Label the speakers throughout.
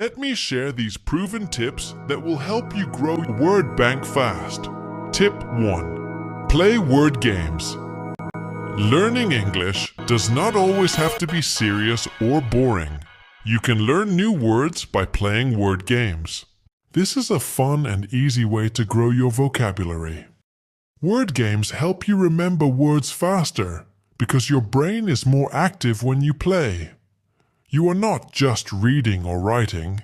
Speaker 1: Let me share these proven tips that will help you grow your word bank fast. Tip 1. Play word games. Learning English does not always have to be serious or boring. You can learn new words by playing word games. This is a fun and easy way to grow your vocabulary. Word games help you remember words faster because your brain is more active when you play. You are not just reading or writing.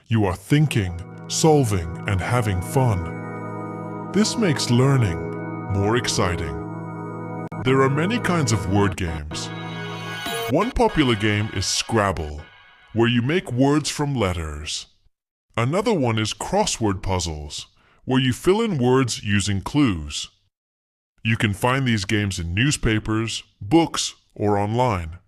Speaker 1: You are thinking, solving, and having fun. This makes learning more exciting. There are many kinds of word games. One popular game is Scrabble, where you make words from letters. Another one is crossword puzzles, where you fill in words using clues. You can find these games in newspapers, books, or online.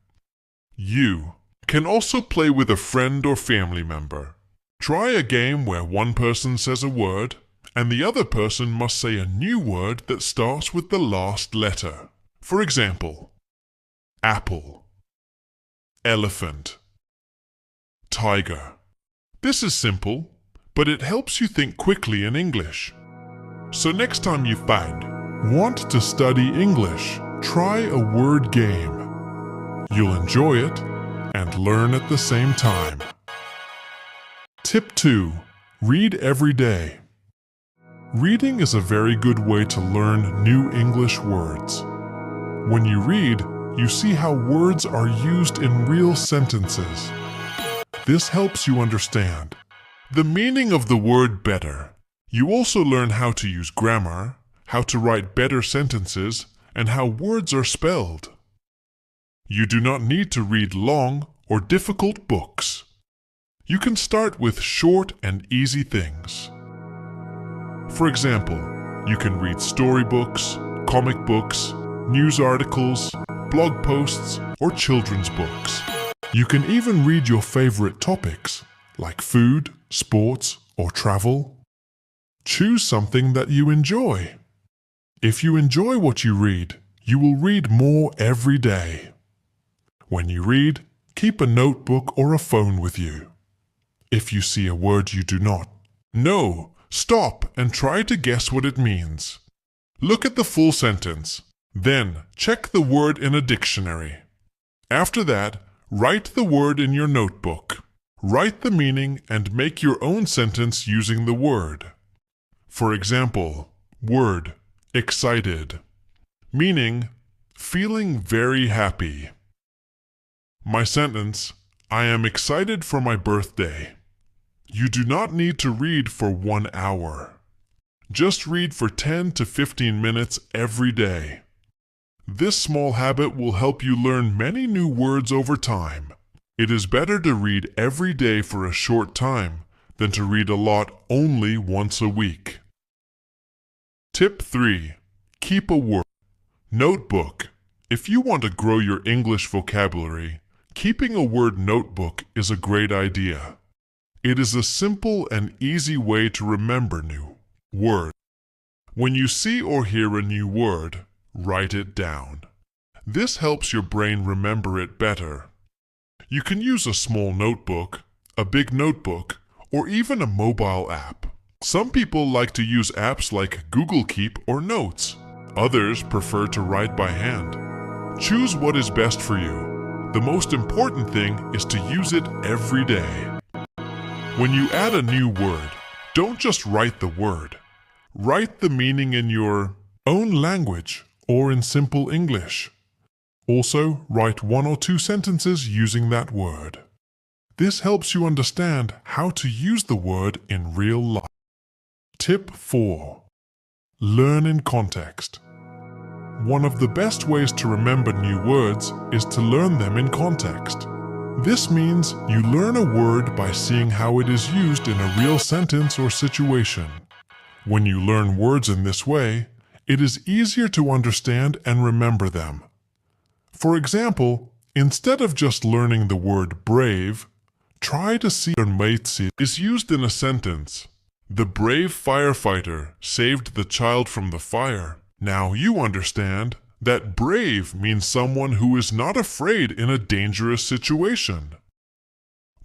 Speaker 1: You can also play with a friend or family member. Try a game where one person says a word, and the other person must say a new word that starts with the last letter. For example, apple, elephant, tiger. This is simple, but it helps you think quickly in English. So next time you want to study English, try a word game. You'll enjoy it and learn at the same time. Tip 2. Read every day. Reading is a very good way to learn new English words. When you read, you see how words are used in real sentences. This helps you understand the meaning of the word better. You also learn how to use grammar, how to write better sentences, and how words are spelled. You do not need to read long or difficult books. You can start with short and easy things. For example, you can read storybooks, comic books, news articles, blog posts, or children's books. You can even read your favorite topics, like food, sports, or travel. Choose something that you enjoy. If you enjoy what you read, you will read more every day. When you read, keep a notebook or a phone with you. If you see a word you do not know, stop and try to guess what it means. Look at the full sentence. Then, check the word in a dictionary. After that, write the word in your notebook. Write the meaning and make your own sentence using the word. For example, word, excited. Meaning, feeling very happy. My sentence, I am excited for my birthday. You do not need to read for 1 hour. Just read for 10 to 15 minutes every day. This small habit will help you learn many new words over time. It is better to read every day for a short time than to read a lot only once a week. Tip 3. Keep a word notebook. If you want to grow your English vocabulary, keeping a word notebook is a great idea. It is a simple and easy way to remember new words. When you see or hear a new word, write it down. This helps your brain remember it better. You can use a small notebook, a big notebook, or even a mobile app. Some people like to use apps like Google Keep or Notes. Others prefer to write by hand. Choose what is best for you. The most important thing is to use it every day. When you add a new word, don't just write the word. Write the meaning in your own language or in simple English. Also, write 1 or 2 sentences using that word. This helps you understand how to use the word in real life. Tip 4. Learn in context. One of the best ways to remember new words is to learn them in context. This means you learn a word by seeing how it is used in a real sentence or situation. When you learn words in this way, it is easier to understand and remember them. For example, instead of just learning the word brave, try to see it is used in a sentence. The brave firefighter saved the child from the fire. Now you understand that brave means someone who is not afraid in a dangerous situation.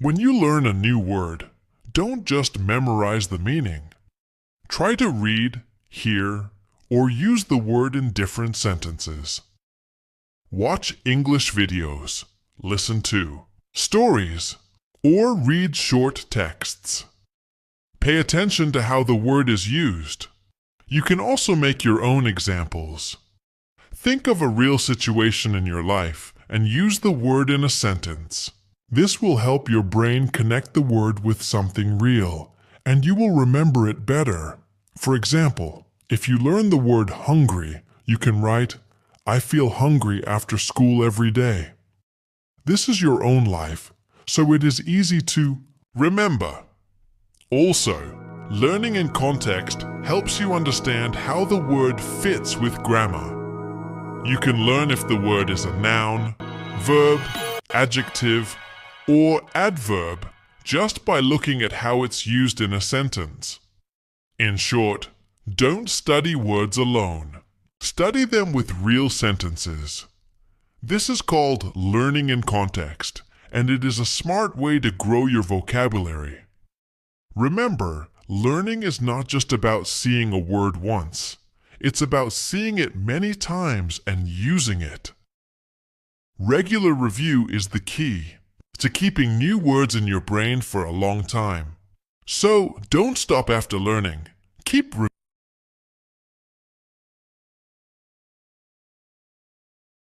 Speaker 1: When you learn a new word, don't just memorize the meaning. Try to read, hear, or use the word in different sentences. Watch English videos, listen to stories, or read short texts. Pay attention to how the word is used. You can also make your own examples. Think of a real situation in your life and use the word in a sentence. This will help your brain connect the word with something real, and you will remember it better. For example, if you learn the word hungry, you can write, "I feel hungry after school every day." This is your own life, so it is easy to remember. Also, learning in context helps you understand how the word fits with grammar. You can learn if the word is a noun, verb, adjective, or adverb just by looking at how it's used in a sentence. In short, don't study words alone. Study them with real sentences. This is called learning in context, and it is a smart way to grow your vocabulary. Remember, learning is not just about seeing a word once. It's about seeing it many times and using it. Regular review is the key to keeping new words in your brain for a long time. So, don't stop after learning. Keep